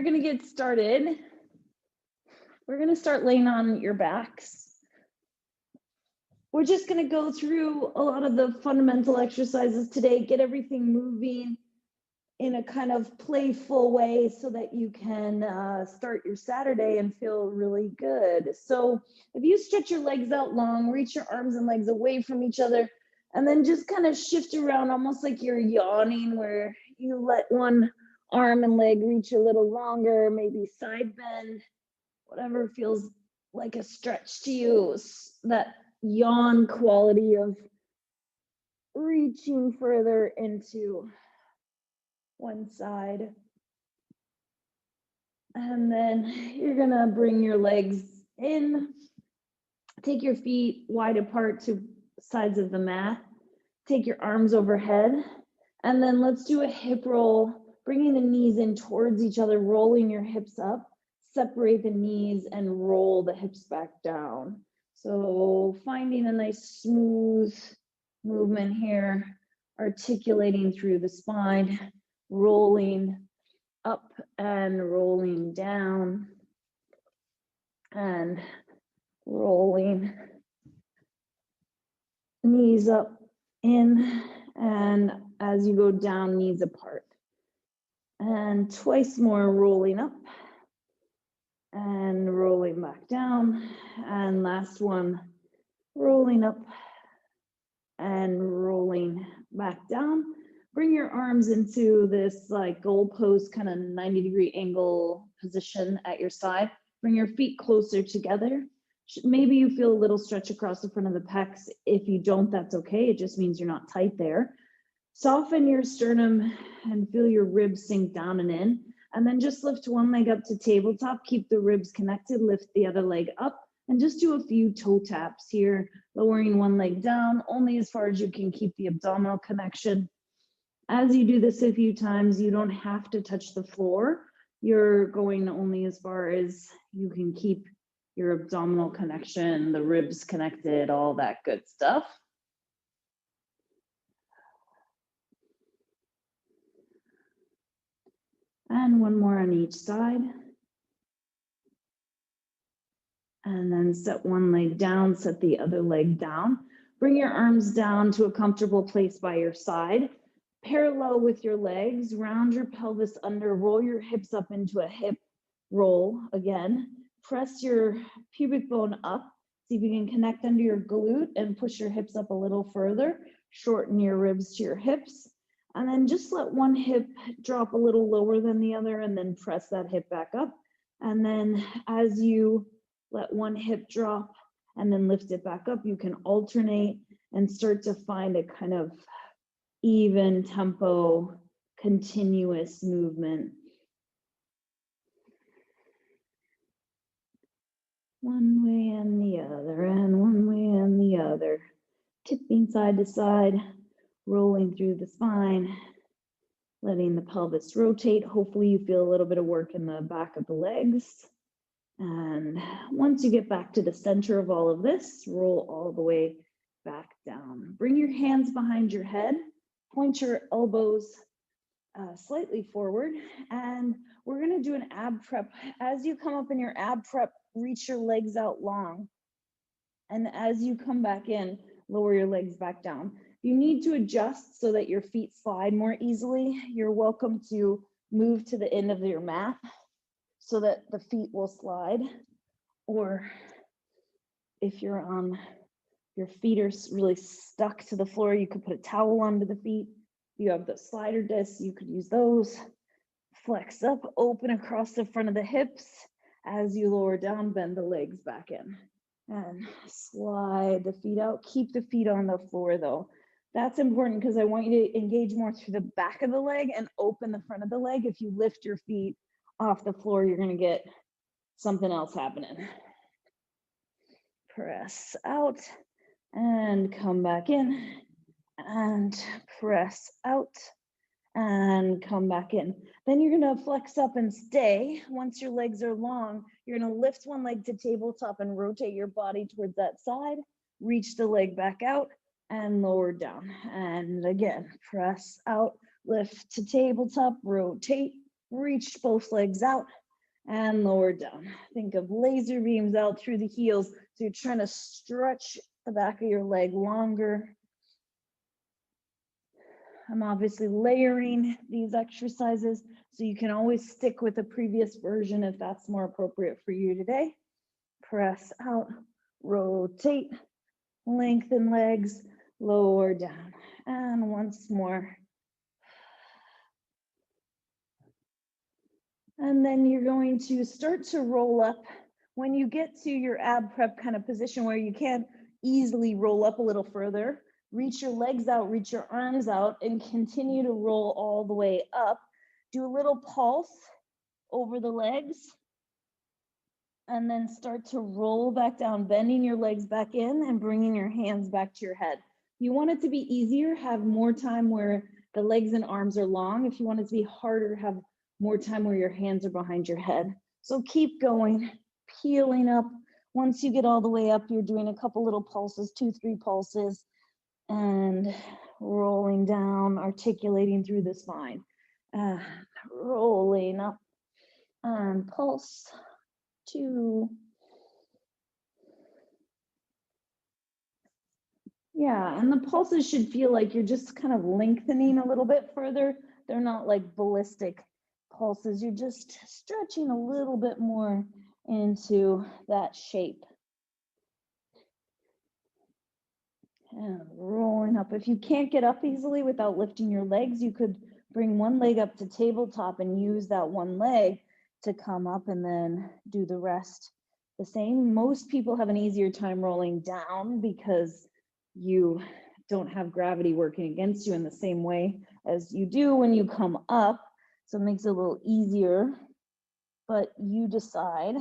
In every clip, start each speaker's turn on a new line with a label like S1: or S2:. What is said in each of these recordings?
S1: gonna get started. We're gonna start laying on your backs. We're just gonna go through a lot of the fundamental exercises today, get everything moving in a kind of playful way so that you can start your Saturday and feel really good. So if you stretch your legs out long, reach your arms and legs away from each other, and then just kind of shift around almost like you're yawning, where you let one arm and leg reach a little longer, maybe side bend, whatever feels like a stretch to you, that yawn quality of reaching further into one side. And then you're gonna bring your legs in, take your feet wide apart to sides of the mat, take your arms overhead, and then let's do a hip roll, bringing the knees in towards each other, rolling your hips up, separate the knees and roll the hips back down. So finding a nice smooth movement here, articulating through the spine, rolling up and rolling down and rolling, knees up, in, and as you go down, knees apart. And twice more, rolling up and rolling back down. And last one, rolling up and rolling back down. Bring your arms into this like goalpost kind of 90-degree angle position at your side. Bring your feet closer together. Maybe you feel a little stretch across the front of the pecs. If you don't, that's okay. It just means you're not tight there. Soften your sternum and feel your ribs sink down and in. And then just lift one leg up to tabletop. Keep the ribs connected. Lift the other leg up. And just do a few toe taps here. Lowering one leg down, only as far as you can keep the abdominal connection. As you do this a few times, you don't have to touch the floor. You're going only as far as you can keep your abdominal connection, the ribs connected, all that good stuff. And one more on each side. And then set one leg down, set the other leg down. Bring your arms down to a comfortable place by your side. Parallel with your legs, round your pelvis under, roll your hips up into a hip roll again. Press your pubic bone up. See if you can connect under your glute and push your hips up a little further. Shorten your ribs to your hips. And then just let one hip drop a little lower than the other and then press that hip back up. And then as you let one hip drop and then lift it back up, you can alternate and start to find a kind of even tempo, continuous movement. One way and the other, and one way and the other. Tipping side to side, rolling through the spine, letting the pelvis rotate. Hopefully you feel a little bit of work in the back of the legs. And once you get back to the center of all of this, roll all the way back down. Bring your hands behind your head, point your elbows slightly forward, and we're gonna do an ab prep. As you come up in your ab prep, reach your legs out long. And as you come back in, lower your legs back down. If you need to adjust so that your feet slide more easily, you're welcome to move to the end of your mat so that the feet will slide. Or if you're on, your feet are really stuck to the floor, you could put a towel under the feet. If you have the slider discs, you could use those. Flex up, open across the front of the hips. As you lower down, bend the legs back in. And slide the feet out. Keep the feet on the floor though. That's important because I want you to engage more through the back of the leg and open the front of the leg. If you lift your feet off the floor, you're gonna get something else happening. Press out and come back in and press out and come back in. Then you're gonna flex up and stay. Once your legs are long, you're gonna lift one leg to tabletop and rotate your body towards that side. Reach the leg back out and lower down. And again, press out, lift to tabletop, rotate, reach both legs out and lower down. Think of laser beams out through the heels. So you're trying to stretch the back of your leg longer. I'm obviously layering these exercises, so you can always stick with a previous version if that's more appropriate for you today. Press out, rotate, lengthen legs, lower down. And once more. And then you're going to start to roll up. When you get to your ab prep kind of position where you can't easily roll up a little further, reach your legs out, reach your arms out, and continue to roll all the way up. Do a little pulse over the legs, and then start to roll back down, bending your legs back in and bringing your hands back to your head. You want it to be easier, have more time where the legs and arms are long. If you want it to be harder, have more time where your hands are behind your head. So keep going, peeling up. Once you get all the way up, you're doing a couple little pulses, 2-3 pulses, and rolling down, articulating through the spine. Rolling up and pulse, 2. Yeah, and the pulses should feel like you're just kind of lengthening a little bit further. They're not like ballistic pulses. You're just stretching a little bit more into that shape. And rolling up. If you can't get up easily without lifting your legs, you could bring one leg up to tabletop and use that one leg to come up and then do the rest the same. Most people have an easier time rolling down because you don't have gravity working against you in the same way as you do when you come up. So it makes it a little easier, but you decide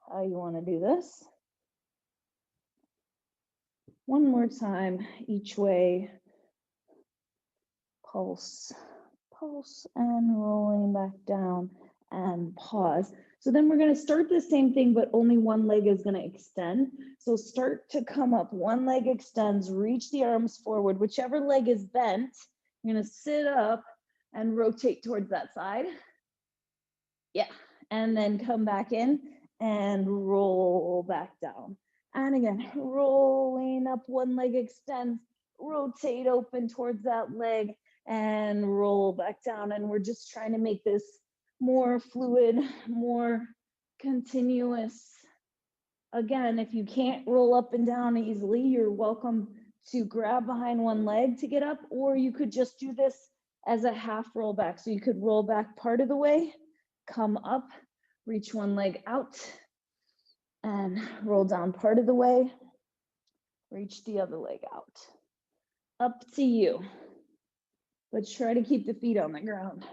S1: how you want to do this. One more time, each way. Pulse, pulse, and rolling back down and pause. So then we're going to start the same thing, but only one leg is going to extend. So start to come up. One leg extends, reach the arms forward. Whichever leg is bent, you're going to sit up and rotate towards that side. Yeah, and then come back in and roll back down. And again, rolling up, one leg extends, rotate open towards that leg and roll back down. And we're just trying to make this more fluid, more continuous. Again, if you can't roll up and down easily, you're welcome to grab behind one leg to get up, or you could just do this as a half roll back. So you could roll back part of the way, come up, reach one leg out, and roll down part of the way, reach the other leg out. Up to you, but try to keep the feet on the ground.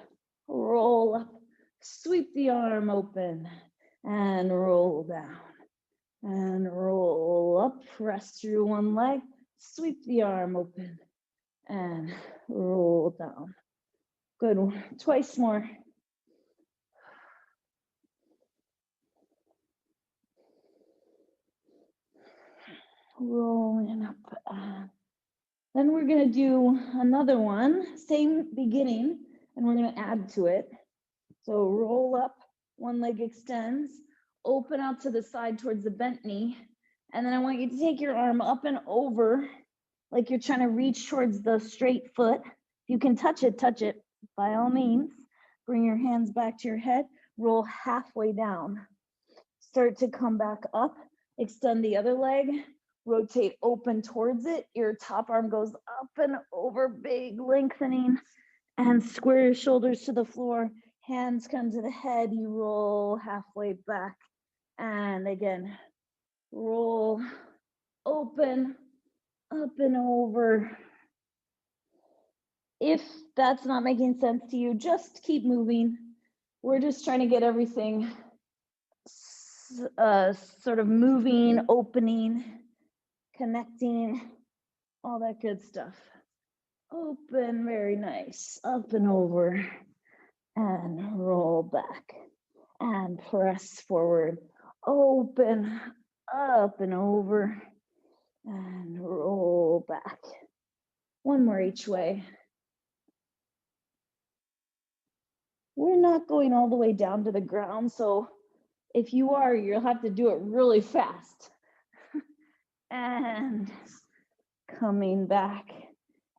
S1: Roll up, sweep the arm open, and roll down. And roll up, press through one leg, sweep the arm open, and roll down. Good one, twice more. Rolling up. Then we're going to do another one, same beginning, and we're going to add to it. So roll up, one leg extends, open out to the side towards the bent knee, and then I want you to take your arm up and over like you're trying to reach towards the straight foot. If you can touch it by all means. Bring your hands back to your head, roll halfway down. Start to come back up, extend the other leg, rotate open towards it. Your top arm goes up and over, big lengthening, and square your shoulders to the floor. Hands come to the head, you roll halfway back. And again, roll open, up and over. If that's not making sense to you, just keep moving. We're just trying to get everything sort of moving, opening, connecting, all that good stuff. Open, very nice. Up and over, and roll back, and press forward. Open, up and over, and roll back. One more each way. We're not going all the way down to the ground, so if you are, you'll have to do it really fast. And coming back.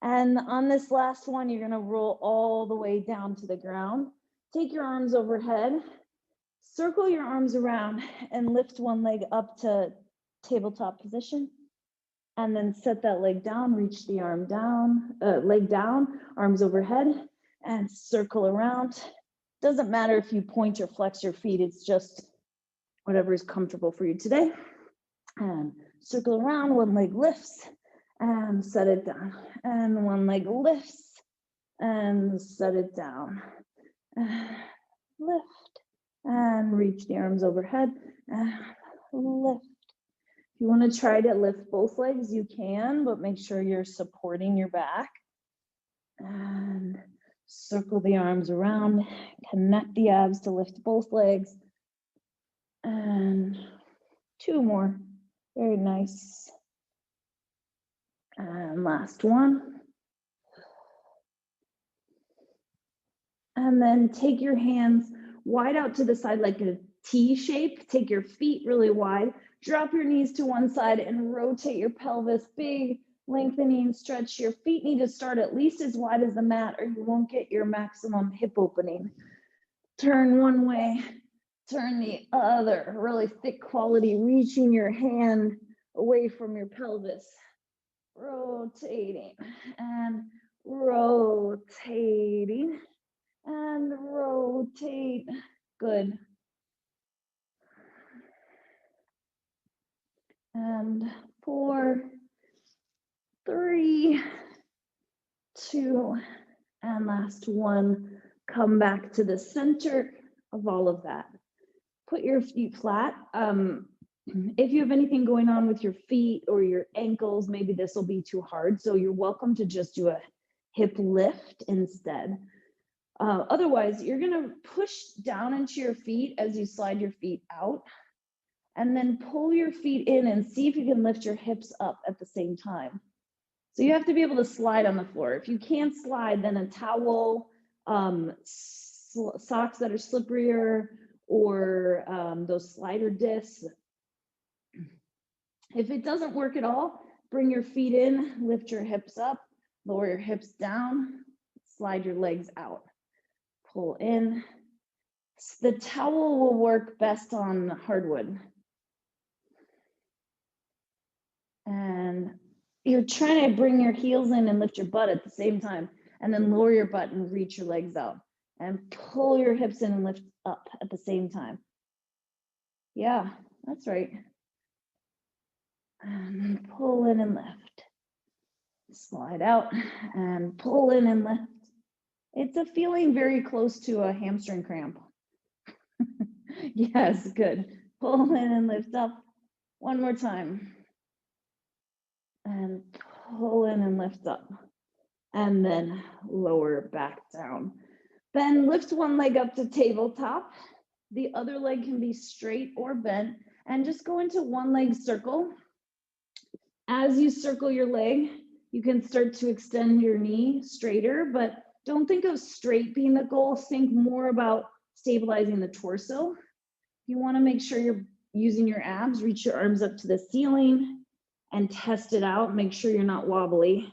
S1: And on this last one, you're gonna roll all the way down to the ground. Take your arms overhead, circle your arms around, and lift one leg up to tabletop position. And then set that leg down, reach the arm down, leg down, arms overhead, and circle around. Doesn't matter if you point or flex your feet, it's just whatever is comfortable for you today. And circle around, one leg lifts, and set it down. And one leg lifts, and set it down. Lift, and reach the arms overhead, and lift. If you want to try to lift both legs, you can, but make sure you're supporting your back. And circle the arms around, connect the abs to lift both legs. And 2 more. Very nice. And last one. And then take your hands wide out to the side like a T shape. Take your feet really wide. Drop your knees to one side and rotate your pelvis. Big lengthening stretch. Your feet need to start at least as wide as the mat or you won't get your maximum hip opening. Turn one way, turn the other. Really thick quality, reaching your hand away from your pelvis. Rotating and rotating and rotate. Good. And 4, 3, 2, and last one. Come back to the center of all of that. Put your feet flat. If you have anything going on with your feet or your ankles, maybe this will be too hard. So you're welcome to just do a hip lift instead. Otherwise, you're gonna push down into your feet as you slide your feet out, and then pull your feet in and see if you can lift your hips up at the same time. So you have to be able to slide on the floor. If you can't slide, then a towel, socks that are slipperier, or those slider discs. If it doesn't work at all, bring your feet in, lift your hips up, lower your hips down, slide your legs out, pull in. The towel will work best on hardwood. And you're trying to bring your heels in and lift your butt at the same time, and then lower your butt and reach your legs out, and pull your hips in and lift up at the same time. Yeah, that's right. And pull in and lift. Slide out and pull in and lift. It's a feeling very close to a hamstring cramp. Yes, good. Pull in and lift up. One more time. And pull in and lift up. And then lower back down. Then lift one leg up to tabletop. The other leg can be straight or bent. And just go into one leg circle. As you circle your leg, you can start to extend your knee straighter, but don't think of straight being the goal. Think more about stabilizing the torso. You want to make sure you're using your abs, reach your arms up to the ceiling and test it out. Make sure you're not wobbly.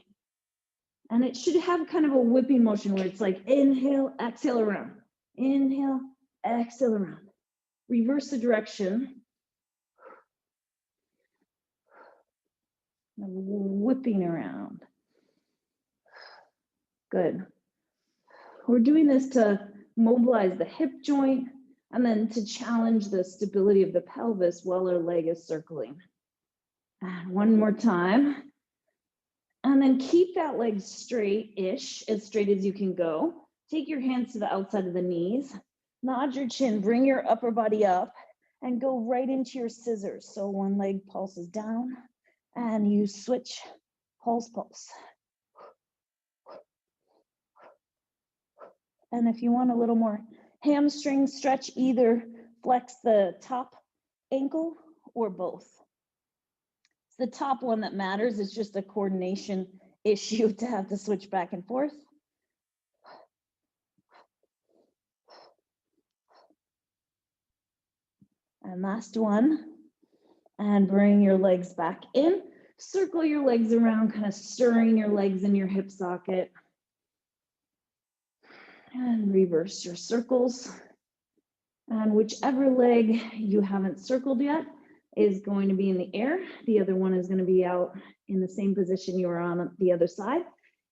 S1: And it should have kind of a whipping motion where it's like inhale, exhale around. Inhale, exhale around. Reverse the direction. Whipping around. Good. We're doing this to mobilize the hip joint and then to challenge the stability of the pelvis while our leg is circling. And one more time. And then keep that leg straight-ish, as straight as you can go. Take your hands to the outside of the knees. Nod your chin, bring your upper body up, and go right into your scissors. So one leg pulses down, and you switch, pulse, pulse. And if you want a little more hamstring stretch, either flex the top ankle or both. It's the top one that matters. It's just a coordination issue to have to switch back and forth. And last one. And bring your legs back in. Circle your legs around, kind of stirring your legs in your hip socket. And reverse your circles. And whichever leg you haven't circled yet is going to be in the air. The other one is going to be out in the same position you were on the other side.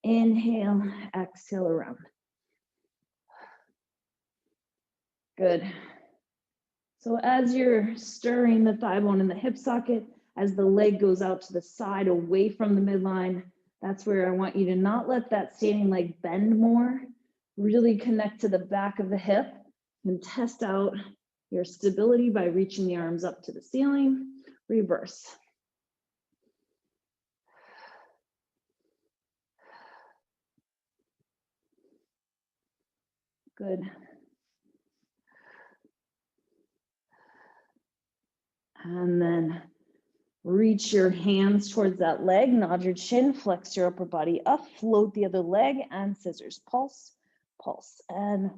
S1: Inhale, exhale around. Good. So as you're stirring the thigh bone in the hip socket, as the leg goes out to the side away from the midline, that's where I want you to not let that standing leg bend more. Really connect to the back of the hip and test out your stability by reaching the arms up to the ceiling. Reverse. Good. And then reach your hands towards that leg, nod your chin, flex your upper body up, float the other leg, and scissors. Pulse, pulse. And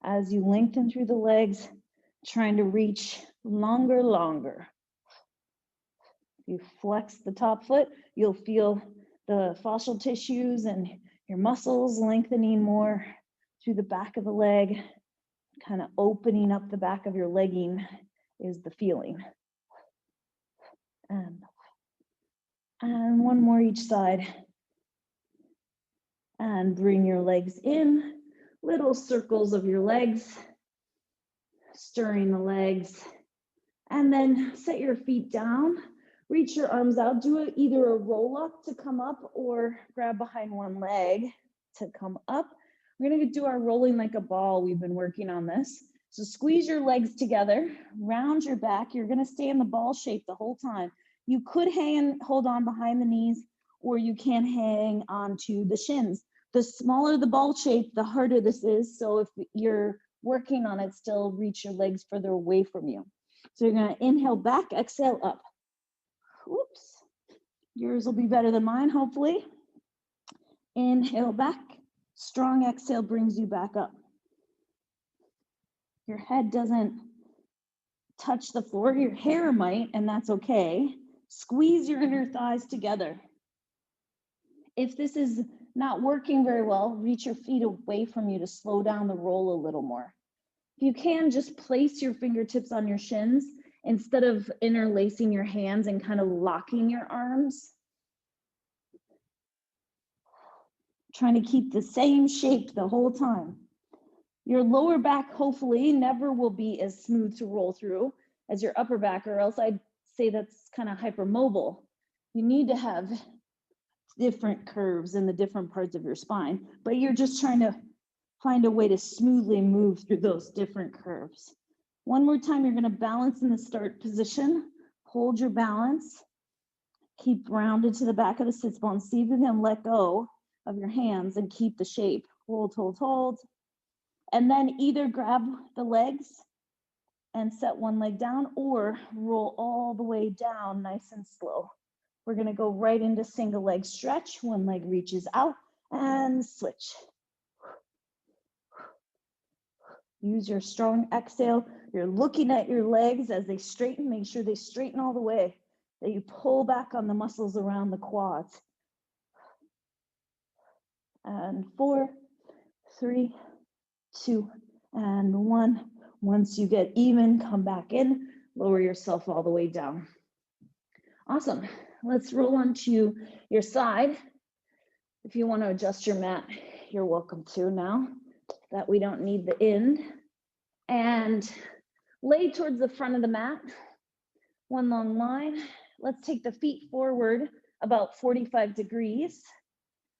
S1: as you lengthen through the legs, trying to reach longer. You flex the top foot, you'll feel the fascial tissues and your muscles lengthening more through the back of the leg, kind of opening up the back of your legging is the feeling. And one more each side. And bring your legs in, little circles of your legs, stirring the legs. And then set your feet down, reach your arms out, do either a roll up to come up or grab behind one leg to come up. We're gonna do our rolling like a ball. We've been working on this. So squeeze your legs together, round your back. You're gonna stay in the ball shape the whole time. You could hold on behind the knees, or you can hang onto the shins. The smaller the ball shape, the harder this is. So if you're working on it, still reach your legs further away from you. So you're gonna inhale back, exhale up. Oops, yours will be better than mine, hopefully. Inhale back, strong exhale brings you back up. Your head doesn't touch the floor, your hair might, and that's okay. Squeeze your inner thighs together. If this is not working very well, reach your feet away from you to slow down the roll a little more. If you can, just place your fingertips on your shins instead of interlacing your hands and kind of locking your arms. Trying to keep the same shape the whole time. Your lower back, hopefully, never will be as smooth to roll through as your upper back, or else I'd say that's kind of hypermobile. You need to have different curves in the different parts of your spine, but you're just trying to find a way to smoothly move through those different curves. One more time, you're going to balance in the start position. Hold your balance. Keep rounded to the back of the sits bone. See if you can let go of your hands and keep the shape. Hold, hold, hold. And then either grab the legs and set one leg down, or roll all the way down nice and slow. We're going to go right into single leg stretch. One leg reaches out and switch. Use your strong exhale. You're looking at your legs as they straighten. Make sure they straighten all the way, that you pull back on the muscles around the quads. And 4, 3, 2, and 1. Once you get even, come back in, lower yourself all the way down. Awesome. Let's roll onto your side. If you want to adjust your mat, you're welcome to now that we don't need the end. And lay towards the front of the mat, one long line. Let's take the feet forward about 45 degrees.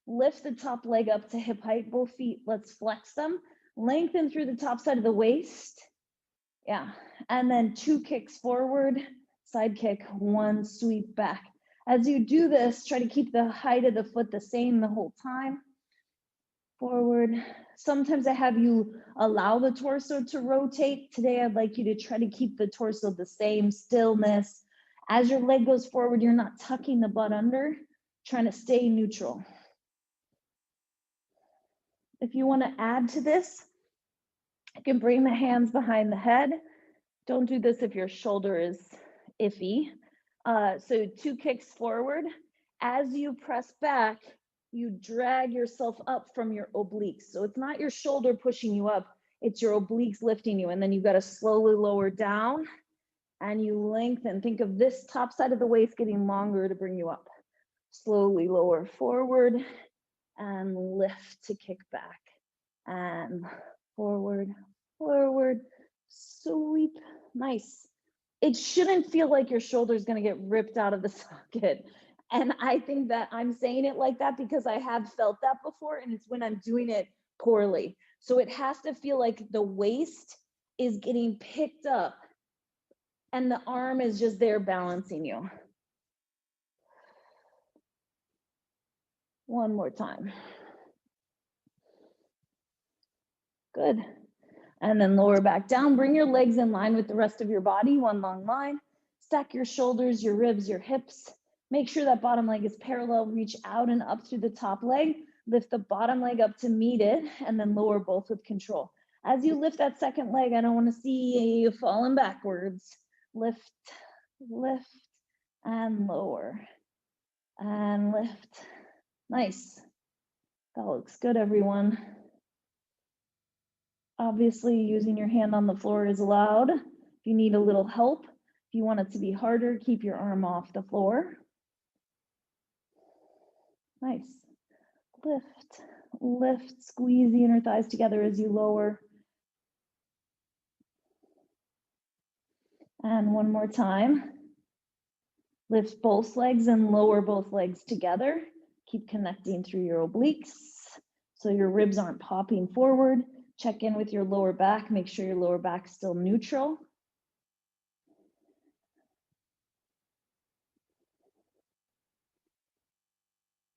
S1: Lift the top leg up to hip height, both feet, let's flex them. Lengthen through the top side of the waist. Yeah, and then 2 kicks forward, side kick, 1 sweep back. As you do this, try to keep the height of the foot the same the whole time. Forward. Sometimes I have you allow the torso to rotate. Today, I'd like you to try to keep the torso the same, stillness. As your leg goes forward, you're not tucking the butt under, trying to stay neutral. If you want to add to this, you can bring the hands behind the head, Don't do this if your shoulder is iffy. So 2 kicks forward. As you press back, you drag yourself up from your obliques. So it's not your shoulder pushing you up, it's your obliques lifting you. And then you've got to slowly lower down and you lengthen. Think of this top side of the waist getting longer to bring you up. Slowly lower forward and lift to kick back. And forward, forward, sweep. Nice. It shouldn't feel like your shoulder is going to get ripped out of the socket. And I think that I'm saying it like that because I have felt that before, and it's when I'm doing it poorly. So it has to feel like the waist is getting picked up and the arm is just there balancing you. One more time. Good. And then lower back down. Bring your legs in line with the rest of your body, one long line. Stack your shoulders, your ribs, your hips. Make sure that bottom leg is parallel. Reach out and up through the top leg. Lift the bottom leg up to meet it, and then lower both with control. As you lift that second leg, I don't want to see you falling backwards. Lift, lift, and lower. And lift. Nice. That looks good, everyone. Obviously, using your hand on the floor is allowed. If you need a little help, if you want it to be harder, keep your arm off the floor. Nice. Lift, lift, squeeze the inner thighs together as you lower. And one more time. Lift both legs and lower both legs together. Keep connecting through your obliques so your ribs aren't popping forward. Check in with your lower back. Make sure your lower back is still neutral.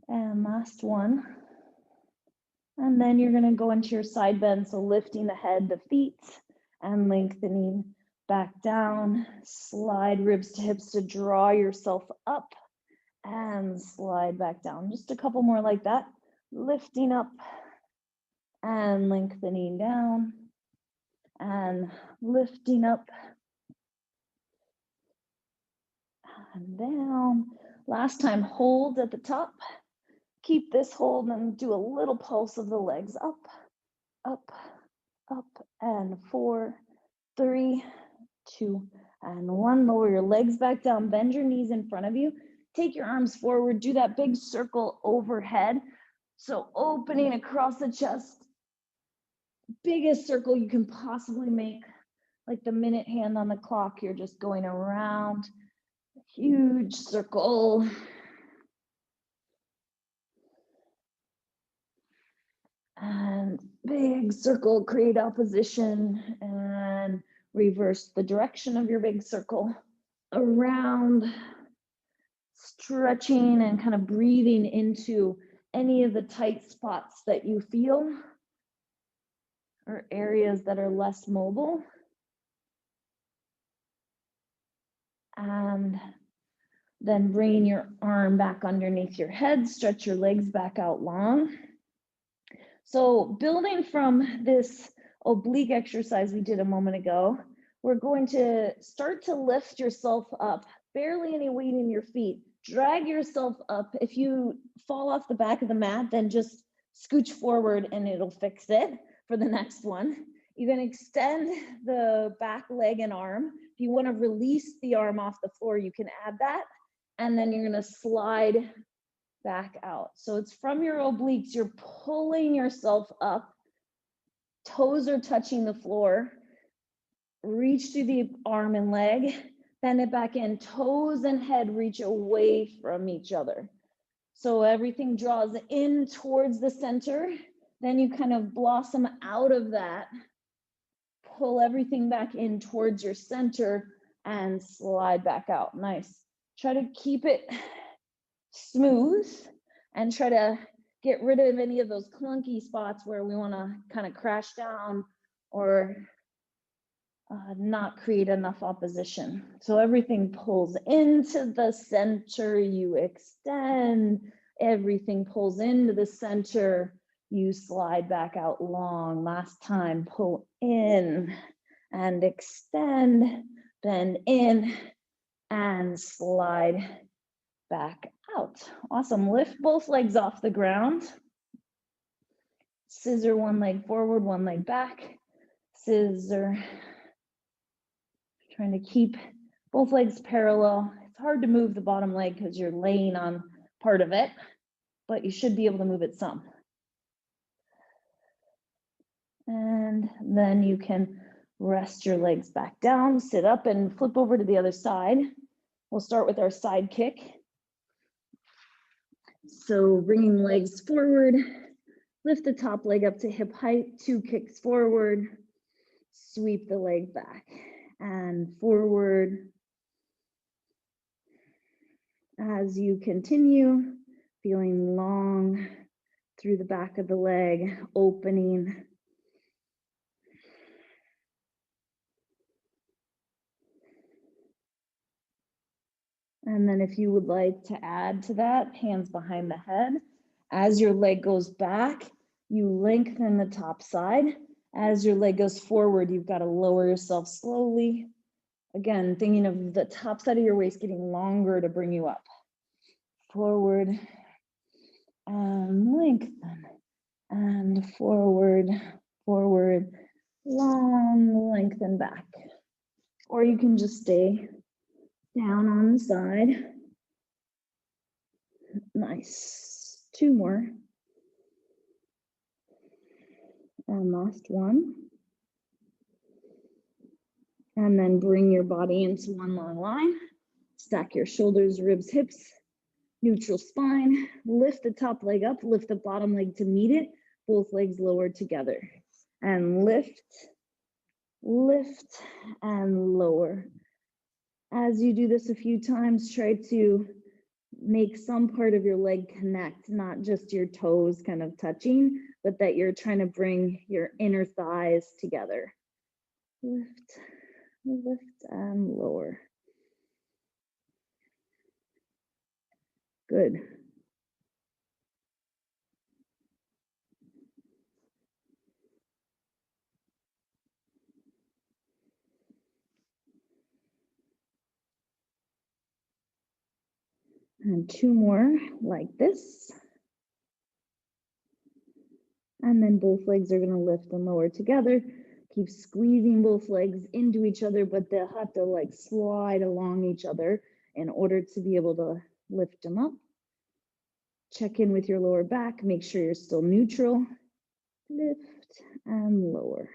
S1: And last one. And then you're going to go into your side bend. So lifting the head, the feet, and lengthening back down. Slide ribs to hips to draw yourself up and slide back down. Just a couple more like that. Lifting up and lengthening down and lifting up and down. Last time, hold at the top. Keep this hold and do a little pulse of the legs up, up, up, and 4, 3, 2, and 1. Lower your legs back down. Bend your knees in front of you. Take your arms forward. Do that big circle overhead. So opening across the chest. Biggest circle you can possibly make. Like the minute hand on the clock, you're just going around. Huge circle. And big circle, create opposition, and reverse the direction of your big circle. Around, stretching and kind of breathing into any of the tight spots that you feel or areas that are less mobile. And then bringing your arm back underneath your head, stretch your legs back out long. So building from this oblique exercise we did a moment ago, we're going to start to lift yourself up, barely any weight in your feet. Drag yourself up. If you fall off the back of the mat, then just scooch forward and it'll fix it for the next one. You're going to extend the back leg and arm. If you want to release the arm off the floor, you can add that. And then you're going to slide back out. So it's from your obliques, you're pulling yourself up, toes are touching the floor, reach through the arm and leg, bend it back in, toes and head reach away from each other. So everything draws in towards the center, then you kind of blossom out of that, pull everything back in towards your center and slide back out. Nice. Try to keep it smooth and try to get rid of any of those clunky spots where we want to kind of crash down or not create enough opposition. So everything pulls into the center, you extend, everything pulls into the center, you slide back out long. Last time, pull in and extend, bend in, and slide back out. Awesome. Lift both legs off the ground. Scissor one leg forward, one leg back. Scissor. Trying to keep both legs parallel. It's hard to move the bottom leg because you're laying on part of it, but you should be able to move it some. And then you can rest your legs back down, sit up and flip over to the other side. We'll start with our side kick. So bringing legs forward, lift the top leg up to hip height, 2 kicks forward, sweep the leg back and forward. As you continue, feeling long through the back of the leg, opening. And then if you would like to add to that, hands behind the head. As your leg goes back, you lengthen the top side. As your leg goes forward, you've got to lower yourself slowly. Again, thinking of the top side of your waist getting longer to bring you up. Forward and lengthen. And forward, forward, long, lengthen back. Or you can just stay down on the side. Nice. 2 more. And last one. And then bring your body into one long line. Stack your shoulders, ribs, hips, neutral spine. Lift the top leg up, lift the bottom leg to meet it. Both legs lowered together. And lift, lift, and lower. As you do this a few times, try to make some part of your leg connect, not just your toes kind of touching, but that you're trying to bring your inner thighs together. Lift, lift, and lower. Good. And 2 more like this. And then both legs are going to lift and lower together. Keep squeezing both legs into each other, but they'll have to like slide along each other in order to be able to lift them up. Check in with your lower back. Make sure you're still neutral. Lift and lower.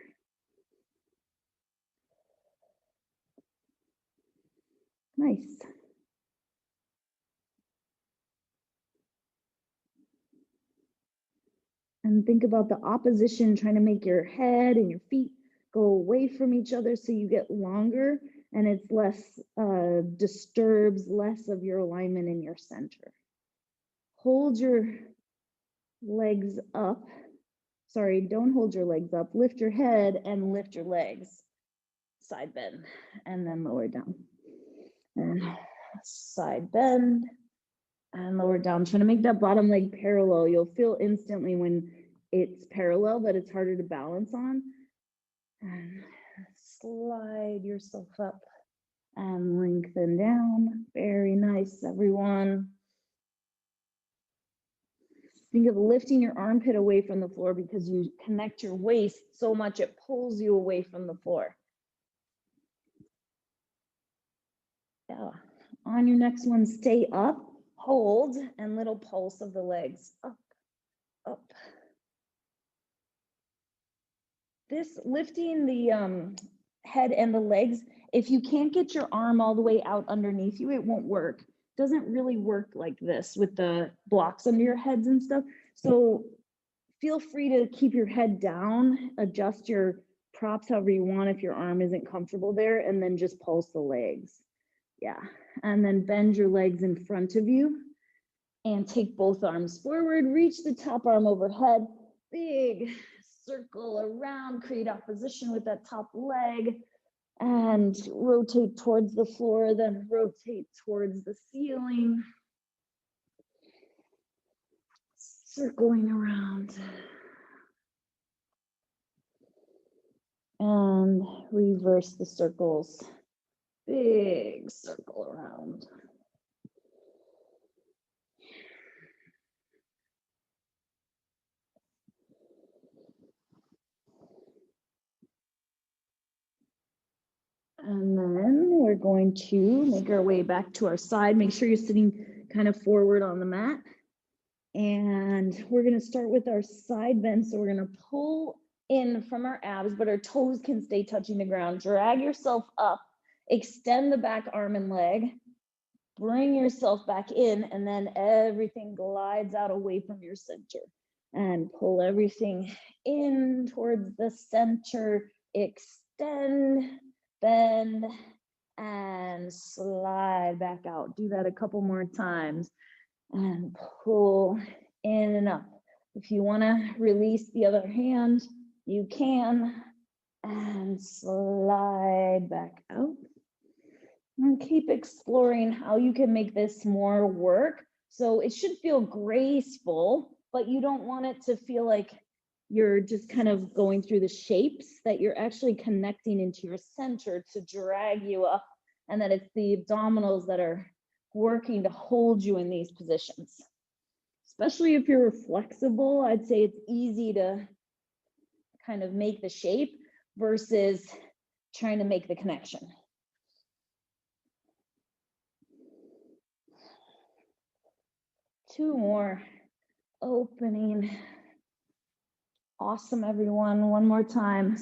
S1: Nice. And think about the opposition, trying to make your head and your feet go away from each other so you get longer and it's less, disturbs less of your alignment in your center. Hold your legs up. Sorry, don't hold your legs up. Lift your head and lift your legs. Side bend and then lower down. And side bend and lower down. Trying to make that bottom leg parallel. You'll feel instantly when it's parallel that it's harder to balance on. And slide yourself up and lengthen down. Very nice, everyone. Think of lifting your armpit away from the floor because you connect your waist so much it pulls you away from the floor. Yeah. On your next one, stay up, hold, and little pulse of the legs. Up, up. This lifting the head and the legs, if you can't get your arm all the way out underneath you, it won't work. Doesn't really work like this with the blocks under your heads and stuff. So feel free to keep your head down, adjust your props however you want if your arm isn't comfortable there, and then just pulse the legs. Yeah, and then bend your legs in front of you and take both arms forward, reach the top arm overhead, big circle around, create opposition with that top leg, and rotate towards the floor, then rotate towards the ceiling. Circling around. And reverse the circles. Big circle around. And then we're going to make our way back to our side. Make sure you're sitting kind of forward on the mat. And we're going to start with our side bend. So we're going to pull in from our abs, but our toes can stay touching the ground. Drag yourself up, extend the back arm and leg, bring yourself back in, and then everything glides out away from your center. And pull everything in towards the center, extend, bend, and slide back out. Do that a couple more times. And pull in and up. If you want to release the other hand, you can. And slide back out. And keep exploring how you can make this more work. So it should feel graceful, but you don't want it to feel like you're just kind of going through the shapes, that you're actually connecting into your center to drag you up, and that it's the abdominals that are working to hold you in these positions. Especially if you're flexible, I'd say it's easy to kind of make the shape versus trying to make the connection. Two more. Opening. Awesome, everyone. One more time.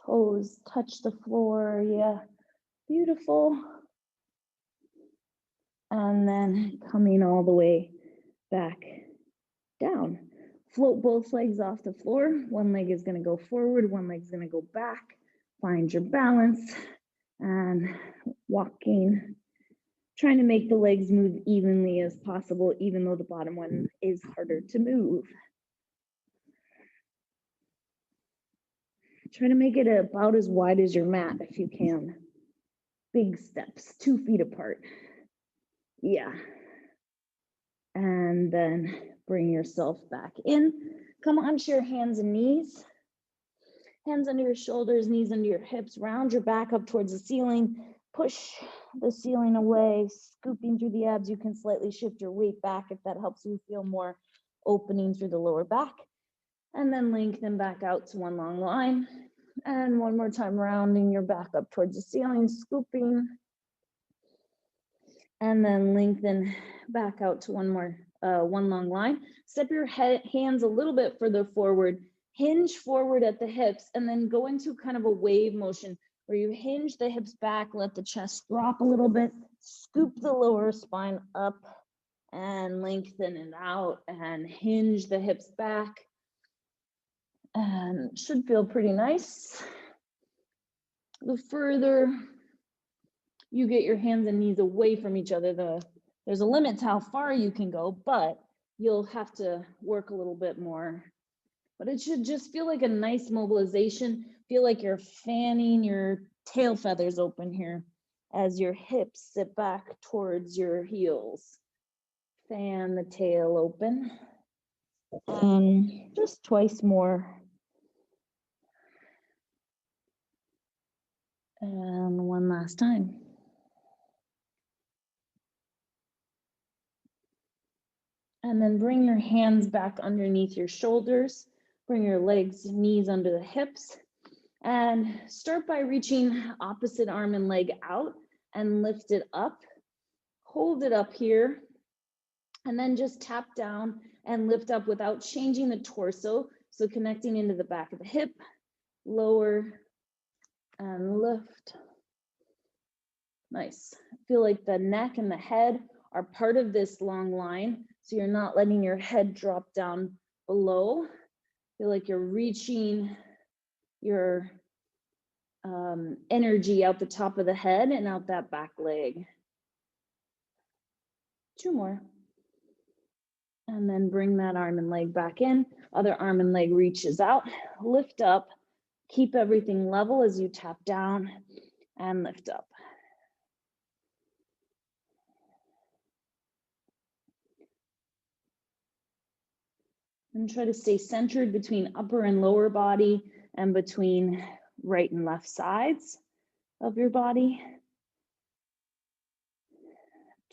S1: Toes touch the floor. Yeah, beautiful. And then coming all the way back down. Float both legs off the floor. One leg is going to go forward, one leg is going to go back. Find your balance and walking, trying to make the legs move evenly as possible, even though the bottom one is harder to move. Try to make it about as wide as your mat if you can. Big steps, 2 feet apart. Yeah. And then bring yourself back in. Come onto your hands and knees. Hands under your shoulders, knees under your hips. Round your back up towards the ceiling. Push the ceiling away, scooping through the abs. You can slightly shift your weight back if that helps you feel more opening through the lower back. And then lengthen back out to one long line. And one more time, rounding your back up towards the ceiling, scooping. And then lengthen back out to one long line. Step your hands a little bit further forward, hinge forward at the hips, and then go into kind of a wave motion where you hinge the hips back, let the chest drop a little bit, scoop the lower spine up and lengthen it out and hinge the hips back. And should feel pretty nice. The further you get your hands and knees away from each other, there's a limit to how far you can go, but you'll have to work a little bit more. But it should just feel like a nice mobilization. Feel like you're fanning your tail feathers open here as your hips sit back towards your heels. Fan the tail open. And just twice more. And one last time. And then bring your hands back underneath your shoulders. Bring your legs, knees under the hips. And start by reaching opposite arm and leg out and lift it up. Hold it up here. And then just tap down and lift up without changing the torso. So connecting into the back of the hip, lower and lift. Nice. Feel like the neck and the head are part of this long line. So you're not letting your head drop down below. Feel like you're reaching your energy out the top of the head and out that back leg. 2 more. And then bring that arm and leg back in. Other arm and leg reaches out. Lift up. Keep everything level as you tap down and lift up. And try to stay centered between upper and lower body. and between right and left sides of your body.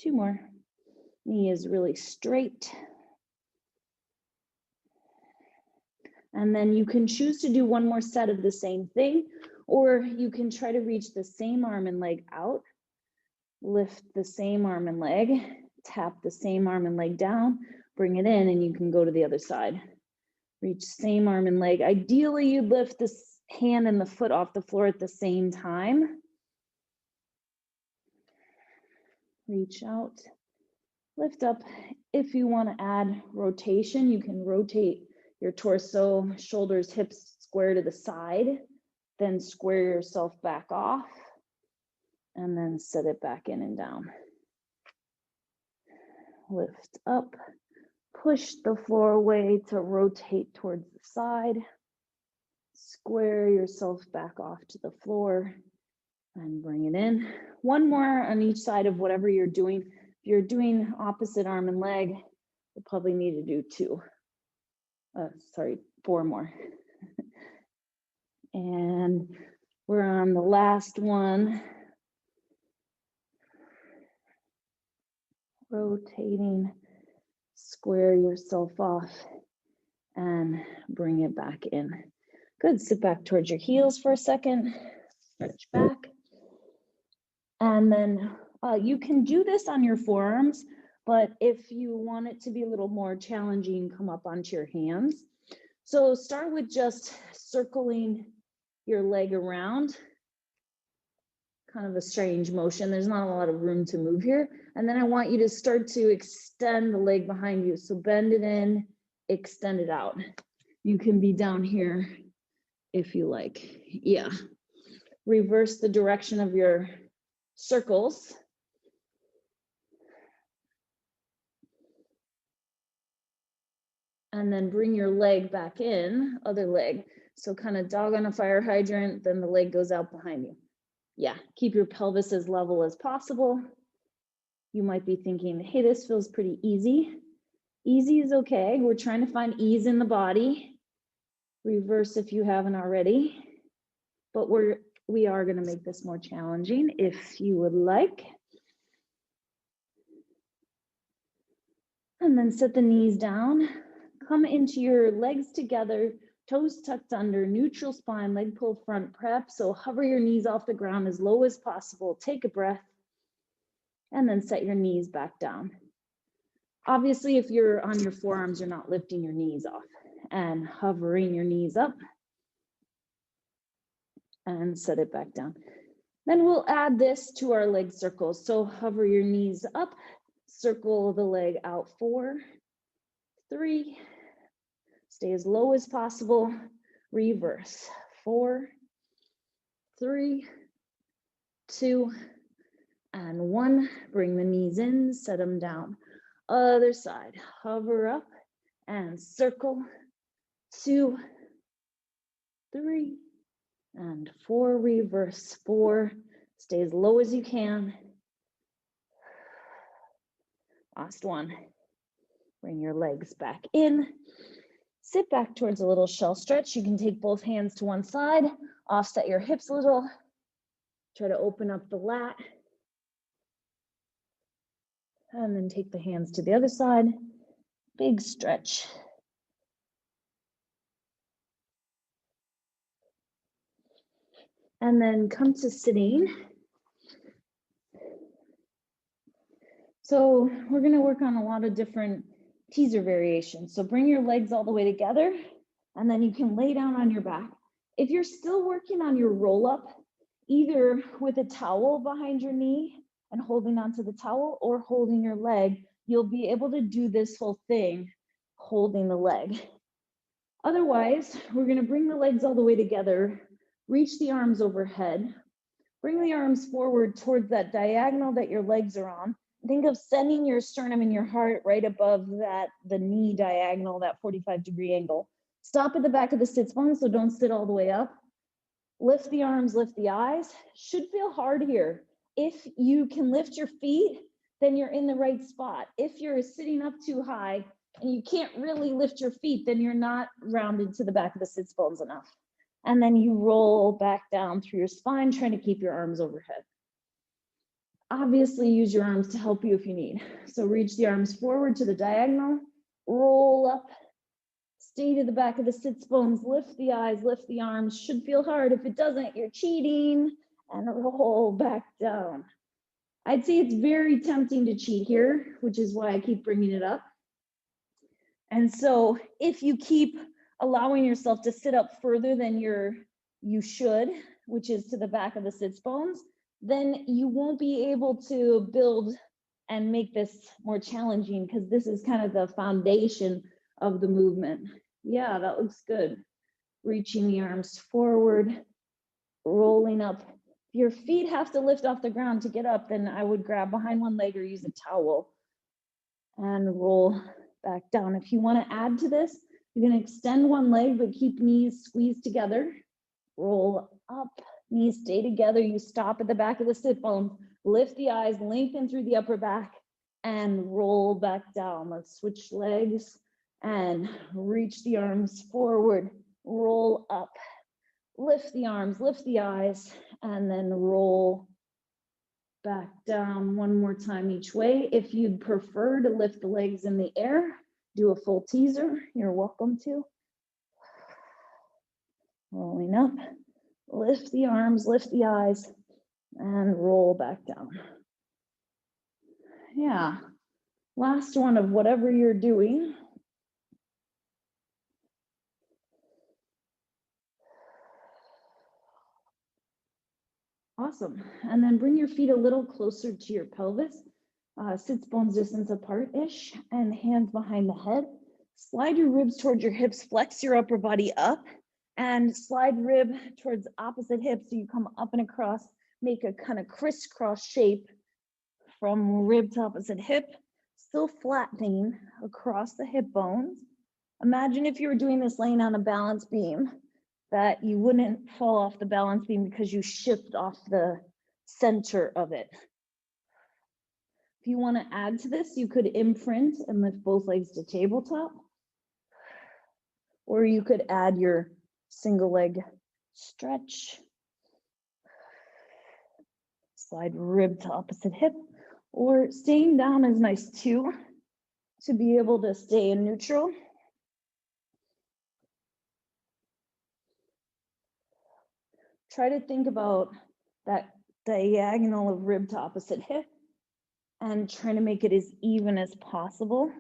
S1: 2 more. Knee is really straight. And then you can choose to do 1 more set of the same thing, or you can try to reach the same arm and leg out, lift the same arm and leg, tap the same arm and leg down, bring it in, and you can go to the other side. Reach same arm and leg. Ideally, you'd lift the hand and the foot off the floor at the same time. Reach out, lift up. If you want to add rotation, you can rotate your torso, shoulders, hips square to the side, then square yourself back off, and then set it back in and down. Lift up, push the floor away to rotate towards the side, square yourself back off to the floor, and bring it in. 1 more on each side of whatever you're doing. If you're doing opposite arm and leg, you'll probably need to do 4 more. And we're on the last one. Rotating, square yourself off, and bring it back in. Good, sit back towards your heels for a second, stretch back. And then you can do this on your forearms, but if you want it to be a little more challenging, come up onto your hands. So start with just circling your leg around, kind of a strange motion. There's not a lot of room to move here. And then I want you to start to extend the leg behind you. So bend it in, extend it out. You can be down here if you like. Yeah. Reverse the direction of your circles. And then bring your leg back in, other leg. So kind of dog on a fire hydrant, then the leg goes out behind you. Yeah, keep your pelvis as level as possible. You might be thinking, hey, this feels pretty easy. Easy is okay. We're trying to find ease in the body. Reverse if you haven't already. But we are going to make this more challenging if you would like. And then set the knees down. Come into your legs together, toes tucked under, neutral spine, leg pull front prep. So hover your knees off the ground as low as possible. Take a breath. And then set your knees back down. Obviously, if you're on your forearms, you're not lifting your knees off. And hovering your knees up. And set it back down. Then we'll add this to our leg circles. So hover your knees up, circle the leg out 4, 3, stay as low as possible, reverse, 4, 3, 2, and 1. Bring the knees in, set them down. Other side, hover up and circle, 2, 3, and 4, reverse, 4, stay as low as you can. Last one. Bring your legs back in. Sit back towards a little shell stretch. You can take both hands to one side, offset your hips a little. Try to open up the lat. And then take the hands to the other side. Big stretch. And then come to sitting. So we're going to work on a lot of different teaser variations. So bring your legs all the way together, and then you can lay down on your back. If you're still working on your roll up, either with a towel behind your knee and holding onto the towel or holding your leg, you'll be able to do this whole thing holding the leg. Otherwise, we're going to bring the legs all the way together, reach the arms overhead, bring the arms forward towards that diagonal that your legs are on. Think of sending your sternum and your heart right above the knee diagonal, that 45-degree angle. Stop at the back of the sit bones, so don't sit all the way up. Lift the arms, lift the eyes. Should feel hard here. If you can lift your feet, then you're in the right spot. If you're sitting up too high and you can't really lift your feet, then you're not rounded to the back of the sit bones enough. And then you roll back down through your spine, trying to keep your arms overhead. Obviously, use your arms to help you if you need. So reach the arms forward to the diagonal, roll up, stay to the back of the sits bones, lift the eyes, lift the arms. Should feel hard. If it doesn't, you're cheating, and roll back down. I'd say it's very tempting to cheat here, which is why I keep bringing it up. And so if you keep allowing yourself to sit up further than you should, which is to the back of the sits bones, then you won't be able to build and make this more challenging, because this is kind of the foundation of the movement. Yeah, that looks good. Reaching the arms forward, rolling up. If your feet have to lift off the ground to get up, then I would grab behind one leg or use a towel and roll back down. If you want to add to this, you're going to extend one leg, but keep knees squeezed together. Roll up, knees stay together. You stop at the back of the sit bones, lift the eyes, lengthen through the upper back, and roll back down. Let's switch legs and reach the arms forward, roll up, lift the arms, lift the eyes, and then roll back down one more time each way. If you'd prefer to lift the legs in the air, do a full teaser, you're welcome to. Rolling up, lift the arms, lift the eyes, and roll back down. Yeah, last one of whatever you're doing. Awesome. And then bring your feet a little closer to your pelvis, sits bones distance apart-ish, and hands behind the head. Slide your ribs towards your hips, flex your upper body up, and slide rib towards opposite hip so you come up and across, make a kind of crisscross shape from rib to opposite hip, still flattening across the hip bones. Imagine if you were doing this laying on a balance beam, that you wouldn't fall off the balance beam because you shift off the center of it. If you want to add to this, you could imprint and lift both legs to tabletop, or you could add your single leg stretch, slide rib to opposite hip, or staying down is nice too, to be able to stay in neutral. Try to think about that diagonal of rib to opposite hip and trying to make it as even as possible.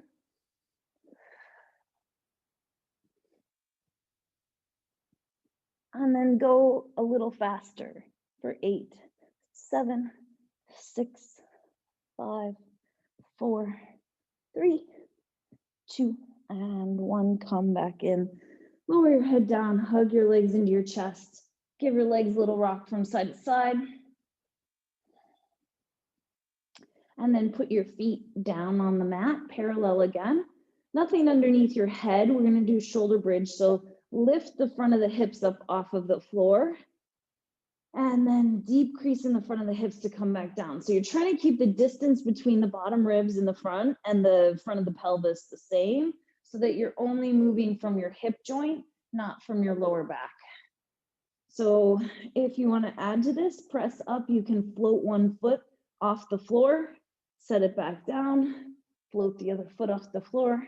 S1: And then go a little faster for 8, 7, 6, 5, 4, 3, 2, and 1. Come back in. Lower your head down, hug your legs into your chest. Give your legs a little rock from side to side. And then put your feet down on the mat, parallel again. Nothing underneath your head. We're going to do shoulder bridge. So lift the front of the hips up off of the floor. And then deep crease in the front of the hips to come back down. So you're trying to keep the distance between the bottom ribs in the front and the front of the pelvis the same, so that you're only moving from your hip joint, not from your lower back. So if you want to add to this, press up. You can float one foot off the floor, set it back down, float the other foot off the floor.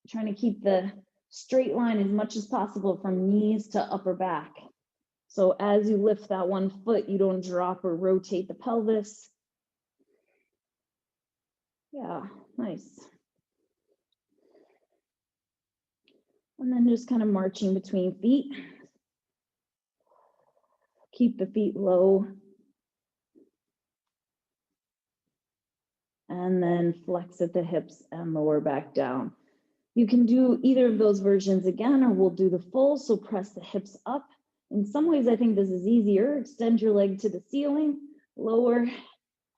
S1: Trying to keep the straight line as much as possible from knees to upper back. So as you lift that one foot, you don't drop or rotate the pelvis. Yeah, nice. And then just kind of marching between feet. Keep the feet low. And then flex at the hips and lower back down. You can do either of those versions again, or we'll do the full. So press the hips up. In some ways, I think this is easier. Extend your leg to the ceiling, lower,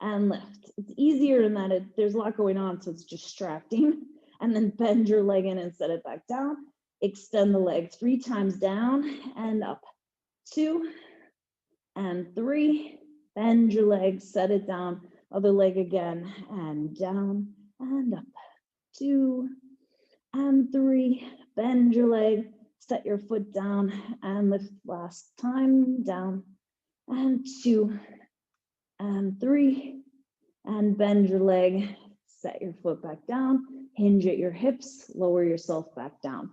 S1: and lift. It's easier in that there's a lot going on, so it's distracting. And then bend your leg in and set it back down. Extend the leg 3 times down and up. 2 and 3. Bend your leg, set it down. Other leg again, and down and up. 2 and 3. Bend your leg, set your foot down and lift last time, down, and 2, and 3, and bend your leg, set your foot back down, hinge at your hips, lower yourself back down.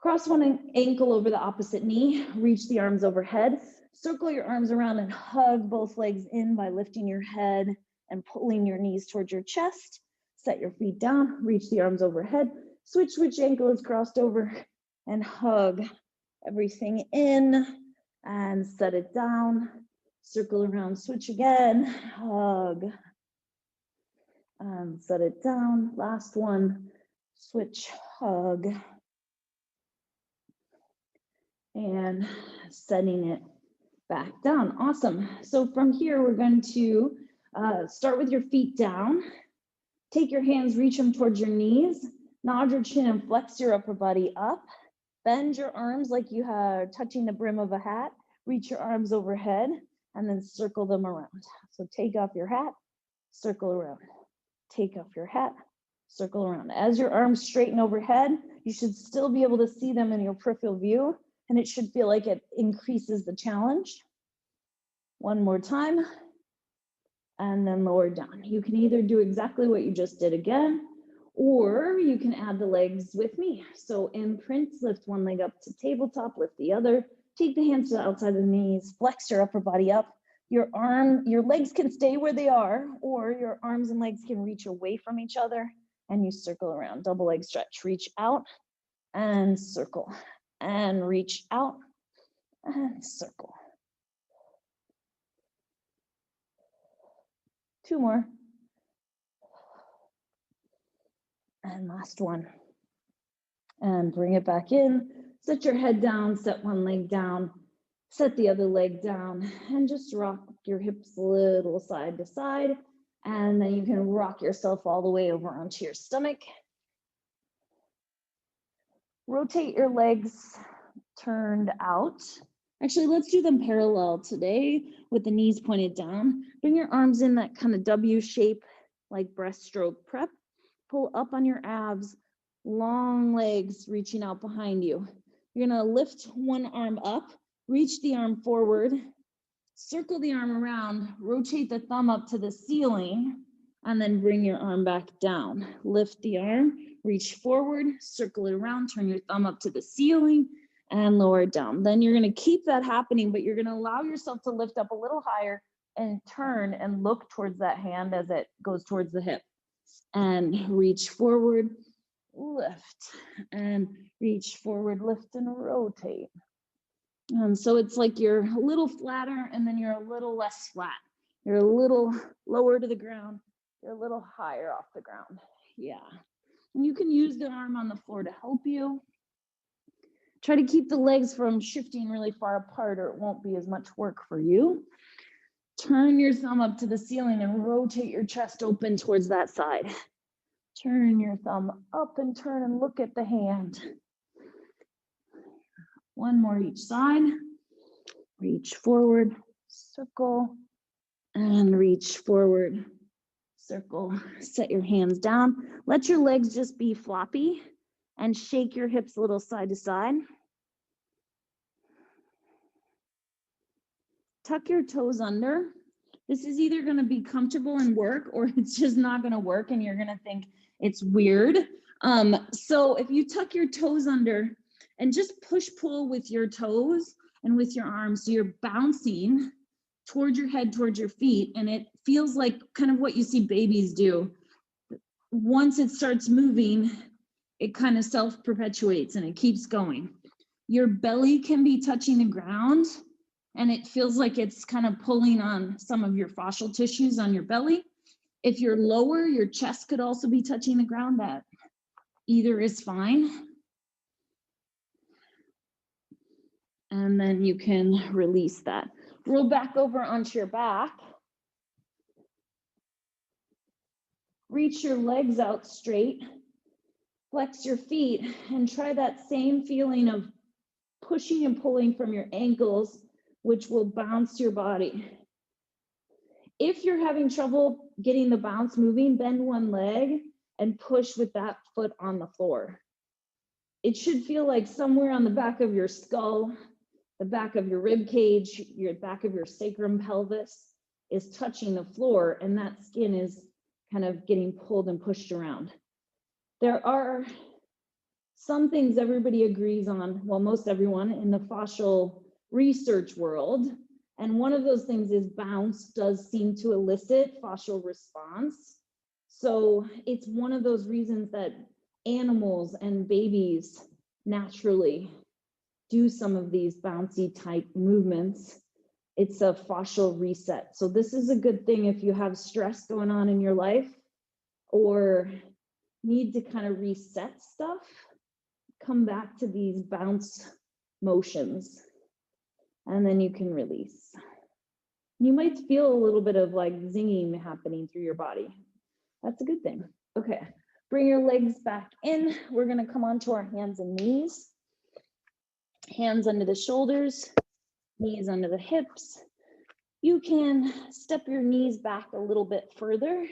S1: Cross one ankle over the opposite knee, reach the arms overhead, circle your arms around and hug both legs in by lifting your head and pulling your knees towards your chest. Set your feet down, reach the arms overhead, switch which ankle is crossed over, and hug everything in and set it down. Circle around, switch again, hug, and set it down. Last one, switch, hug, and setting it back down. Awesome. So from here, we're going to start with your feet down. Take your hands, reach them towards your knees, nod your chin and flex your upper body up. Bend your arms like you are touching the brim of a hat. Reach your arms overhead and then circle them around. So take off your hat, circle around. Take off your hat, circle around. As your arms straighten overhead, you should still be able to see them in your peripheral view, and it should feel like it increases the challenge. One more time, and then lower down. You can either do exactly what you just did again, or you can add the legs with me. So imprint, lift one leg up to tabletop, lift the other, take the hands to the outside of the knees, flex your upper body up. Your legs can stay where they are, or your arms and legs can reach away from each other, and you circle around. Double leg stretch, reach out and circle, and reach out and circle. 2 more. And last one. And bring it back in. Set your head down, set one leg down, set the other leg down, and just rock your hips a little side to side. And then you can rock yourself all the way over onto your stomach. Rotate your legs turned out. Actually, let's do them parallel today with the knees pointed down. Bring your arms in that kind of W shape, like breaststroke prep. Pull up on your abs, long legs reaching out behind you. You're gonna lift one arm up, reach the arm forward, circle the arm around, rotate the thumb up to the ceiling, and then bring your arm back down. Lift the arm, reach forward, circle it around, turn your thumb up to the ceiling, and lower it down. Then you're gonna keep that happening, but you're gonna allow yourself to lift up a little higher and turn and look towards that hand as it goes towards the hip. And reach forward, lift, and reach forward, lift, and rotate. So it's like you're a little flatter, and then you're a little less flat. You're a little lower to the ground. You're a little higher off the ground. Yeah. And you can use the arm on the floor to help you. Try to keep the legs from shifting really far apart, or it won't be as much work for you. Turn your thumb up to the ceiling and rotate your chest open towards that side. Turn your thumb up and turn and look at the hand. One more each side. Reach forward, circle, and reach forward, circle. Set your hands down. Let your legs just be floppy and shake your hips a little side to side. Tuck your toes under. This is either going to be comfortable and work, or it's just not going to work and you're going to think it's weird. So if you tuck your toes under and just push pull with your toes and with your arms, so you're bouncing towards your head, towards your feet, and it feels like kind of what you see babies do. Once it starts moving, it kind of self-perpetuates and it keeps going. Your belly can be touching the ground, and it feels like it's kind of pulling on some of your fascial tissues on your belly. If you're lower, your chest could also be touching the ground. That either is fine. And then you can release that. Roll back over onto your back. Reach your legs out straight. Flex your feet and try that same feeling of pushing and pulling from your ankles, which will bounce your body. If you're having trouble getting the bounce moving, bend one leg and push with that foot on the floor. it should feel like somewhere on the back of your skull, the back of your rib cage, your back of your sacrum pelvis is touching the floor, and that skin is kind of getting pulled and pushed around. There are some things everybody agrees on, well, most everyone in the fascial research world, and one of those things is bounce does seem to elicit fascial response. So it's one of those reasons that animals and babies naturally do some of these bouncy type movements. It's a fascial reset. So this is a good thing if you have stress going on in your life or need to kind of reset stuff, come back to these bounce motions, and then you can release. You might feel a little bit of like zinging happening through your body. That's a good thing. Okay, bring your legs back in. We're gonna come onto our hands and knees. Hands under the shoulders, knees under the hips. You can step your knees back a little bit further.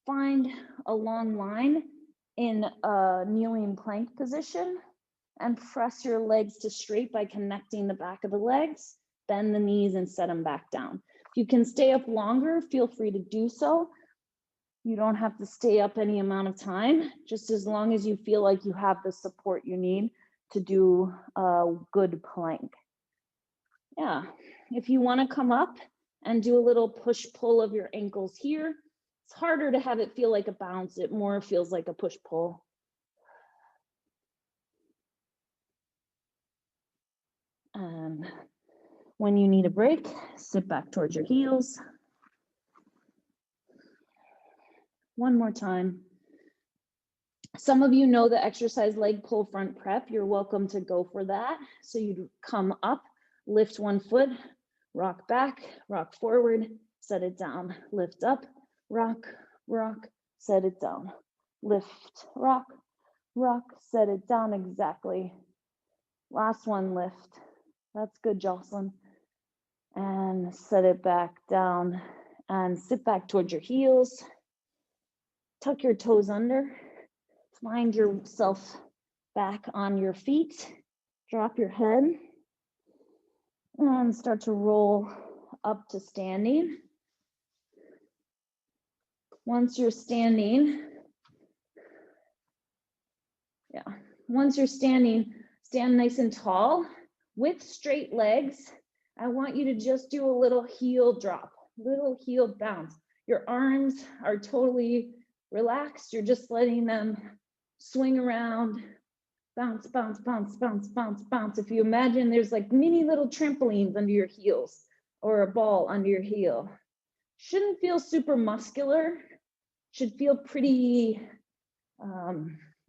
S1: Find a long line in a kneeling plank position and press your legs to straight by connecting the back of the legs. Bend the knees and set them back down. If you can stay up longer, feel free to do so. You don't have to stay up any amount of time, just as long as you feel like you have the support you need to do a good plank. Yeah, if you want to come up and do a little push-pull of your ankles here, it's harder to have it feel like a bounce. It more feels like a push-pull. When you need a break, sit back towards your heels. One more time. Some of you know the exercise leg pull front prep. You're welcome to go for that. So you come up, lift one foot, rock back, rock forward, set it down, lift up, rock, rock, set it down, lift, rock, rock, set it down. Exactly. Last one, lift. That's good, Jocelyn. And set it back down and sit back towards your heels. Tuck your toes under. Find yourself back on your feet. Drop your head and start to roll up to standing. Once you're standing, stand nice and tall with straight legs. I want you to just do a little heel drop, little heel bounce. Your arms are totally relaxed. You're just letting them swing around, bounce, bounce, bounce, bounce, bounce, bounce. If you imagine there's like mini little trampolines under your heels or a ball under your heel. Shouldn't feel super muscular, should feel pretty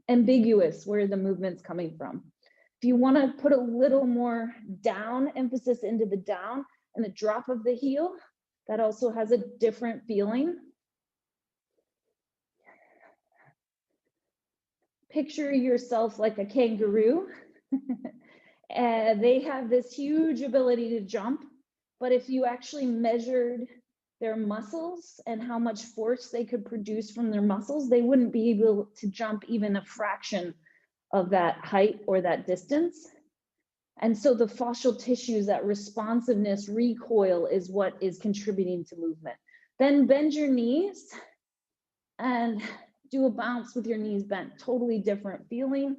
S1: ambiguous where the movement's coming from. If you want to put a little more down emphasis into the down and the drop of the heel, that also has a different feeling. Picture yourself like a kangaroo. They have this huge ability to jump, but if you actually measured their muscles and how much force they could produce from their muscles, they wouldn't be able to jump even a fraction of that height or that distance. And so the fascial tissues, that responsiveness, recoil is what is contributing to movement. Then bend your knees and do a bounce with your knees bent. Totally different feeling.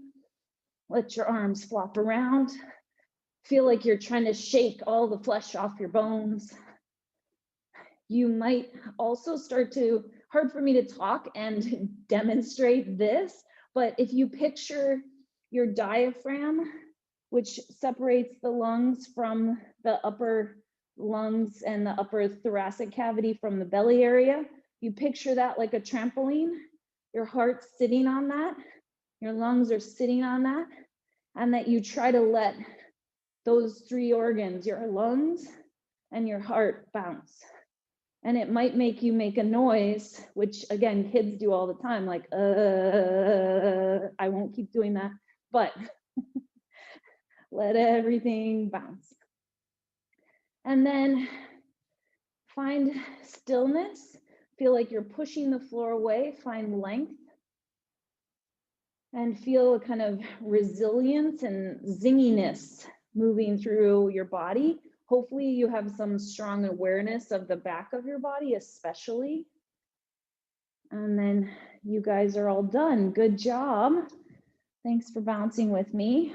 S1: Let your arms flop around. Feel like you're trying to shake all the flesh off your bones. You might also start to, hard for me to talk and demonstrate this, but if you picture your diaphragm, which separates the lungs from the upper lungs and the upper thoracic cavity from the belly area, you picture that like a trampoline. Your heart's sitting on that, your lungs are sitting on that, and that you try to let those three organs, your lungs and your heart, bounce. And it might make you make a noise, which again, kids do all the time, like, I won't keep doing that, but let everything bounce. And then find stillness, feel like you're pushing the floor away, find length. And feel a kind of resilience and zinginess moving through your body. Hopefully you have some strong awareness of the back of your body, especially. And then you guys are all done. Good job. Thanks for bouncing with me.